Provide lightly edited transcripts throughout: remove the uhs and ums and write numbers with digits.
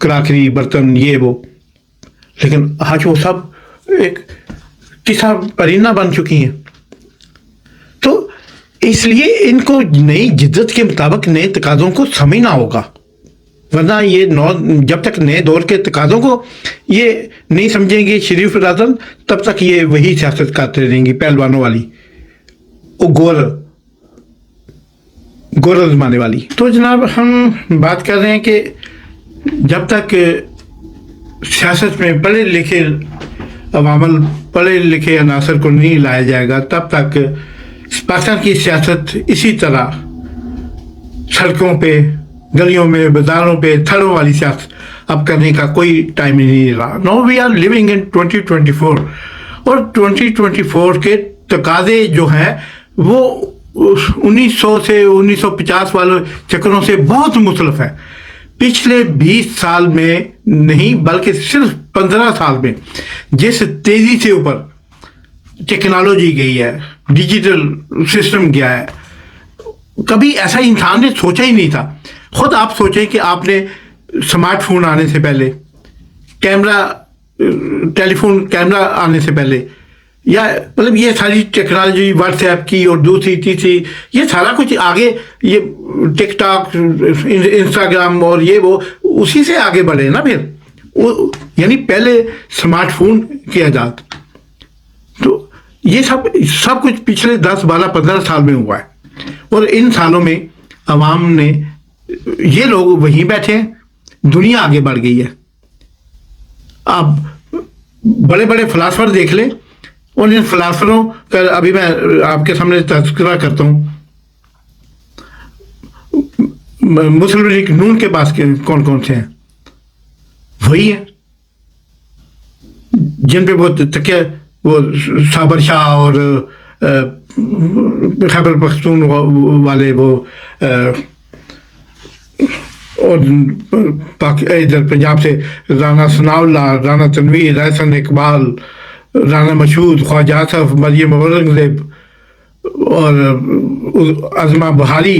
Crockery برتن یہ وہ، لیکن آج وہ سب ایک قصہ پرندہ بن چکی ہیں. تو اس لیے ان کو نئی جدت کے مطابق نئے تقاضوں کو سمجھنا ہوگا، ورنہ یہ جب تک نئے دور کے تقاضوں کو یہ نہیں سمجھیں گے شریف رازن، تب تک یہ وہی سیاست کرتے رہیں گی پہلوانوں والی، وہ گور آزمانے والی. تو جناب ہم بات کر رہے ہیں کہ جب تک سیاست میں پڑھے لکھے عوامل، پڑھے لکھے عناصر کو نہیں لایا جائے گا، تب تک پاکستان کی سیاست اسی طرح سڑکوں پہ، گلیوں میں، بازاروں پہ تھڑوں والی سیاست اب کرنے کا کوئی ٹائم ہی نہیں رہا. نو وی آر لیونگ ان 2024، اور 2024 کے تقاضے جو ہیں وہ 1900 سے 1950 والے چکروں سے بہت مختلف ہے. پچھلے 20 سال میں نہیں بلکہ صرف 15 سال میں جس تیزی سے اوپر ٹیکنالوجی گئی ہے، ڈیجیٹل سسٹم گیا ہے، کبھی ایسا انسان نے سوچا ہی نہیں تھا. خود آپ سوچیں کہ آپ نے اسمارٹ فون آنے سے پہلے، ٹیلی فون کیمرہ آنے سے پہلے، یا مطلب یہ ساری ٹیکنالوجی واٹس ایپ کی اور دوسری تیسری، یہ سارا کچھ آگے، یہ ٹک ٹاک، انسٹاگرام اور یہ وہ اسی سے آگے بڑھے نا پھر. یعنی پہلے اسمارٹ فون کی ایجاد، تو یہ سب کچھ پچھلے 10 12 15 سال میں ہوا ہے. اور ان سالوں میں عوام نے، یہ لوگ وہیں بیٹھے ہیں، دنیا آگے بڑھ گئی ہے. آپ بڑے بڑے فلاسفر دیکھ لیں، اور ان فلاسفروں کا ابھی میں آپ کے سامنے تذکرہ کرتا ہوں. مسلم لیگ نون کے پاس کون کون سے ہیں؟ وہی ہیں جن پہ وہ تکیہ، وہ صابر شاہ اور خیبر پختون والے، وہ اور ادھر پنجاب سے رانا ثناء اللہ، رانا تنویر، احسن اقبال، رانا مشہود، خواجہ آصف، مریم اورنگزیب اور عظمہ بہاری،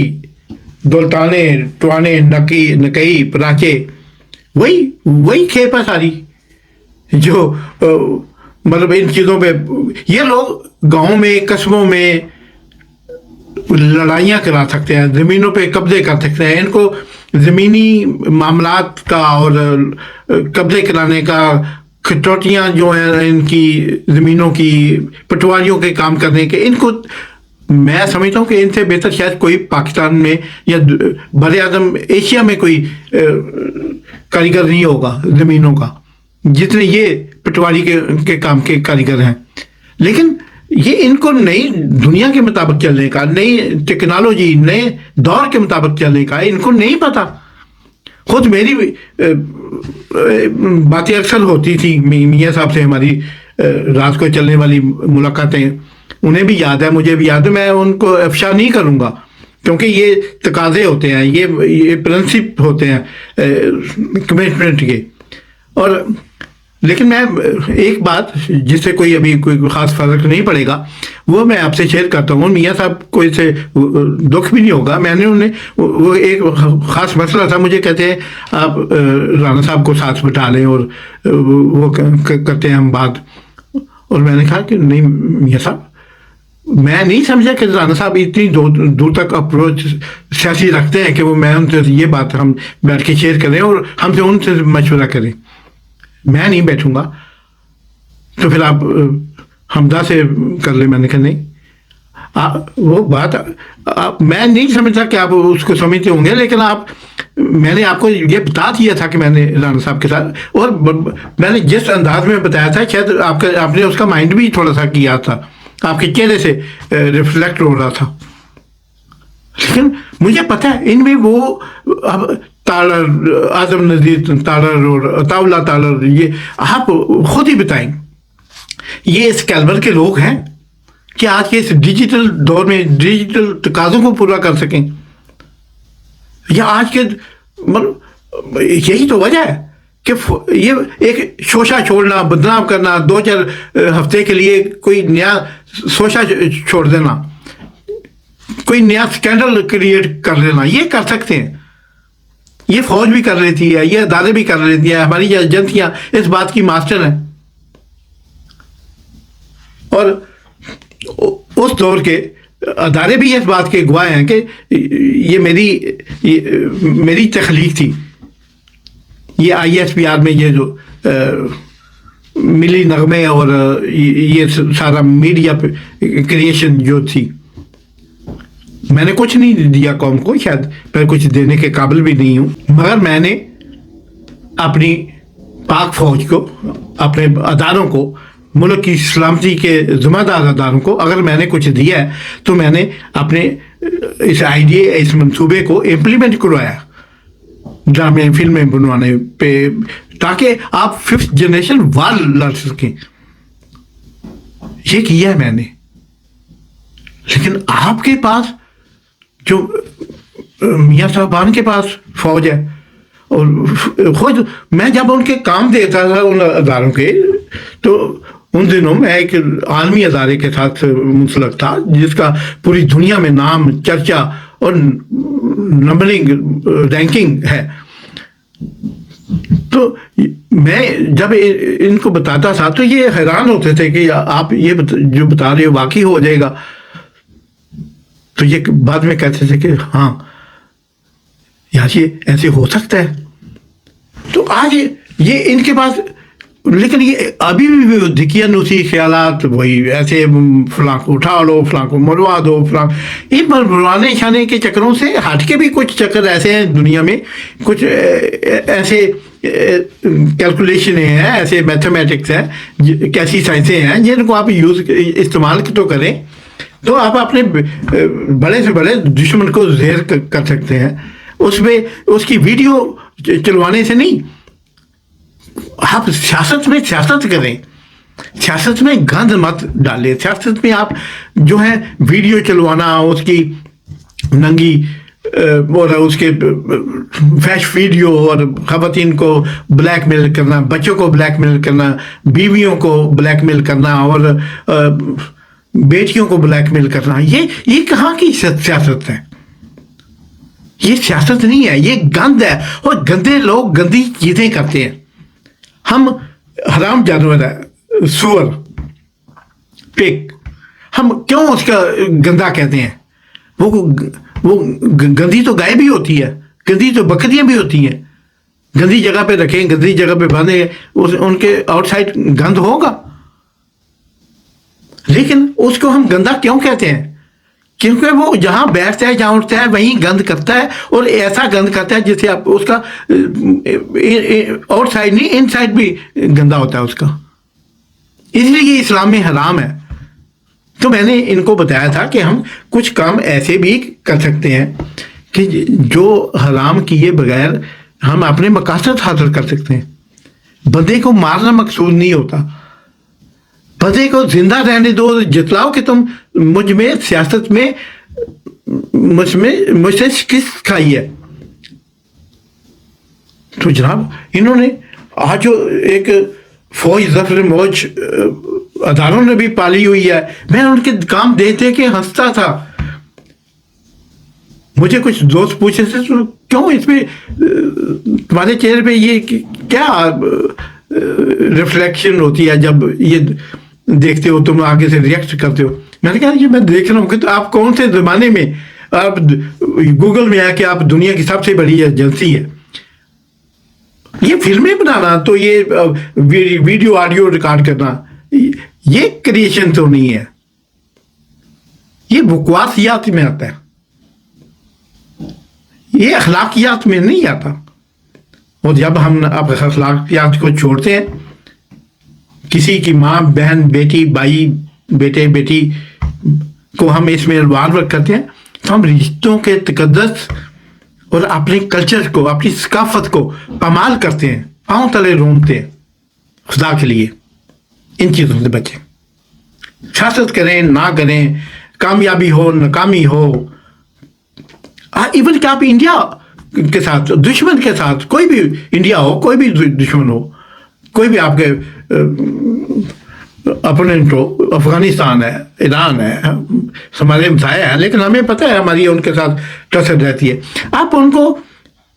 دولتانے، ٹوانے، نکئی، پراچے، وہی کھیپ ہے ساری جو مطلب ان چیزوں پہ. یہ لوگ گاؤں میں، قصبوں میں لڑائیاں کرا سکتے ہیں، زمینوں پہ قبضے کر سکتے ہیں. ان کو زمینی معاملات کا اور قبضے کرانے کا، کھٹوٹیاں جو ہیں ان کی زمینوں کی، پٹواریوں کے کام کرنے کے، ان کو میں سمجھتا ہوں کہ ان سے بہتر شاید کوئی پاکستان میں یا بر اعظم ایشیا میں کوئی کاریگر نہیں ہوگا زمینوں کا، جتنے یہ پٹواری کے کام کے کاریگر ہیں. لیکن یہ ان کو نئی دنیا کے مطابق چلنے کا، نئی ٹیکنالوجی، نئے دور کے مطابق چلنے کا ان کو نہیں پتا. خود میری باتیں اکثر ہوتی تھی میاں صاحب سے، ہماری رات کو چلنے والی ملاقاتیں، انہیں بھی یاد ہے، مجھے بھی یاد ہے. میں ان کو افشا نہیں کروں گا کیونکہ یہ تقاضے ہوتے ہیں، یہ پرنسپ ہوتے ہیں کمٹمنٹ کے. اور لیکن میں ایک بات جس سے کوئی خاص فرق نہیں پڑے گا وہ میں آپ سے شیئر کرتا ہوں. میاں صاحب کو اس سے دکھ بھی نہیں ہوگا. میں نے انہیں، وہ ایک خاص مسئلہ تھا، مجھے کہتے ہیں آپ رانا صاحب کو ساتھ بٹھا لیں اور وہ کرتے ہیں ہم بات. اور میں نے کہا کہ نہیں میاں صاحب، میں نہیں سمجھا کہ رانا صاحب اتنی دور تک اپروچ سیاسی رکھتے ہیں کہ وہ میں ان سے یہ بات ہم بیٹھ کے شیئر کریں اور ہم سے ان سے مشورہ کریں. میں نہیں بیٹھوں گا، تو پھر آپ حمزہ سے کر لیں. میں نے کہا نہیں، وہ بات میں نہیں سمجھتا کہ آپ اس کو سمجھتے ہوں گے، لیکن میں نے آپ کو یہ بتا دیا تھا کہ میں نے رانا صاحب کے ساتھ، اور میں نے جس انداز میں بتایا تھا شاید آپ نے اس کا مائنڈ بھی تھوڑا سا کیا تھا، آپ کے چہرے سے ریفلیکٹ ہو رہا تھا. لیکن مجھے پتا ہے ان میں وہ اب تالر، اعظم نذیر تالر اور عطا اللہ تالر، یہ آپ خود ہی بتائیں، یہ اس کیلبر کے لوگ ہیں کہ آج کے اس ڈیجیٹل دور میں ڈیجیٹل تقاضوں کو پورا کر سکیں؟ یا آج کے یہی تو وجہ ہے کہ یہ ایک شوشہ چھوڑنا، بدنام کرنا، 2-4 ہفتے کے لیے کوئی نیا شوشہ چھوڑ دینا، کوئی نیا سکینڈل کریٹ کر لینا، یہ کر سکتے ہیں. یہ فوج بھی کر لیتی ہے, یہ ادارے بھی کر لیتی ہیں, ہماری ایجنسیاں اس بات کی ماسٹر ہیں. اور اس دور کے ادارے بھی اس بات کے گواہ ہیں کہ یہ میری تخلیق تھی. یہ ISPR میں یہ جو ملی نغمے اور یہ سارا میڈیا کریشن جو تھی, میں نے کچھ نہیں دیا قوم کو, شاید میں کچھ دینے کے قابل بھی نہیں ہوں, مگر میں نے اپنی پاک فوج کو, اپنے اداروں کو, ملک کی سلامتی کے ذمہ دار اداروں کو اگر میں نے کچھ دیا ہے تو میں نے اپنے اس آئیڈیا, اس منصوبے کو امپلیمنٹ کروایا ڈرامے فلمیں بنوانے پہ, تاکہ آپ 5th جنریشن وار لڑ سکیں. یہ کیا ہے میں نے. لیکن آپ کے پاس جو میاں صاحبان کے پاس فوج ہے, اور خود میں جب ان کے کام دیتا تھا ان اداروں کے, تو ان دنوں میں ایک عالمی ادارے کے ساتھ منسلک تھا جس کا پوری دنیا میں نام, چرچا اور نمبرنگ رینکنگ ہے. تو میں جب ان کو بتاتا تھا تو یہ حیران ہوتے تھے کہ آپ یہ جو بتا رہے ہو واقعی ہو جائے گا. تو یہ بعد میں کہتے تھے کہ ہاں یار یہ ایسے ہو سکتا ہے. تو آج یہ ان کے پاس, لیکن یہ ابھی بھی دکھیا نوسی خیالات, وہی ایسے فلاں کو اٹھا لو, فلاں کو مروا دو, فلاں یہ مروانے چھانے کے چکروں سے ہٹ کے بھی کچھ چکر ایسے ہیں دنیا میں, کچھ ایسے کیلکولیشنیں ہیں, ایسے میتھمیٹکس ہیں, کیسی سائنسیں ہیں جن کو آپ استعمال تو کریں تو آپ اپنے بڑے سے بڑے دشمن کو زہر کر سکتے ہیں. اس میں اس کی ویڈیو چلوانے سے نہیں, آپ سیاست میں سیاست کریں, سیاست میں گند مت ڈالیں. سیاست میں آپ جو ہے ویڈیو چلوانا, اس کی ننگی اور اس کے فیش ویڈیو, اور خواتین کو بلیک میل کرنا, بچوں کو بلیک میل کرنا, بیویوں کو بلیک میل کرنا, اور بیٹیوں کو بلیک میل کرنا, یہ کہاں کی سیاست ہے؟ یہ سیاست نہیں ہے, یہ گند ہے. اور گندے لوگ گندی چیزیں کرتے ہیں. ہم حرام جانور ہے, سور, پگ, ہم کیوں اس کا گندا کہتے ہیں؟ وہ گندی تو گائے بھی ہوتی ہے, گندی تو بکریاں بھی ہوتی ہیں. گندی جگہ پہ رکھیں, گندی جگہ پہ باندھیں, ان کے آؤٹ سائڈ گند ہوگا. لیکن اس کو ہم گندا کیوں کہتے ہیں؟ کیونکہ وہ جہاں بیٹھتا ہے, جہاں اٹھتا ہے, وہیں گند کرتا ہے, اور ایسا گند کرتا ہے جس سے آپ اس کا آؤٹ سائڈ نہیں, ان سائڈ بھی گندا ہوتا ہے اس کا. اس لیے یہ اسلام میں حرام ہے. تو میں نے ان کو بتایا تھا کہ ہم کچھ کام ایسے بھی کر سکتے ہیں کہ جو حرام کیے بغیر ہم اپنے مقاصد حاصل کر سکتے ہیں. بندے کو مارنا مقصود نہیں ہوتا, بندے کو زندہ رہنے دو, جتلاؤ کہ تم مجھ میں سیاست میں مجھ سے شکست کھائی ہے. تو جناب انہوں نے آج جو ایک فوج ظفر موج اداروں نے بھی پالی ہوئی ہے, میں ان کے کام دیکھ کے ہنستا تھا. مجھے کچھ دوست پوچھے تھے تو کیوں اس پہ تمہارے چہرے پہ یہ کیا ریفلیکشن ہوتی ہے جب یہ دیکھتے ہو, تم آگے سے ریئیکٹ کرتے ہو؟ میں نے کہا یہ میں دیکھ رہا ہوں کہ تو آپ کون سے زمانے میں, آپ گوگل میں آ کے آپ دنیا کی سب سے بڑی ایجنسی ہے. یہ فلمیں بنانا, تو یہ ویڈیو آڈیو ریکارڈ کرنا, یہ کریشن تو نہیں ہے, یہ بکواسیات میں آتا ہے, یہ اخلاقیات میں نہیں آتا. اور جب ہم اخلاقیات کو چھوڑتے ہیں, کسی کی ماں, بہن, بیٹی, بھائی, بیٹے, بیٹی کو ہم اس میں انوالو کرتے ہیں, تو ہم رشتوں کے تقدس اور اپنے کلچر کو, اپنی ثقافت کو پامال کرتے ہیں, پاؤں تلے رونتے ہیں. خدا کے لیے ان چیزوں سے بچیں. سیاست کریں نہ کریں, کامیابی ہو ناکامی ہو, ایون کہ آپ انڈیا کے ساتھ, دشمن کے ساتھ, کوئی بھی انڈیا ہو, کوئی بھی دشمن ہو, کوئی بھی آپ کے اپوننٹ ہو, افغانستان ہے, ایران ہے, ہمارے ہمسائے ہیں, لیکن ہمیں پتہ ہے ہماری ان کے ساتھ ٹسر رہتی ہے. آپ ان کو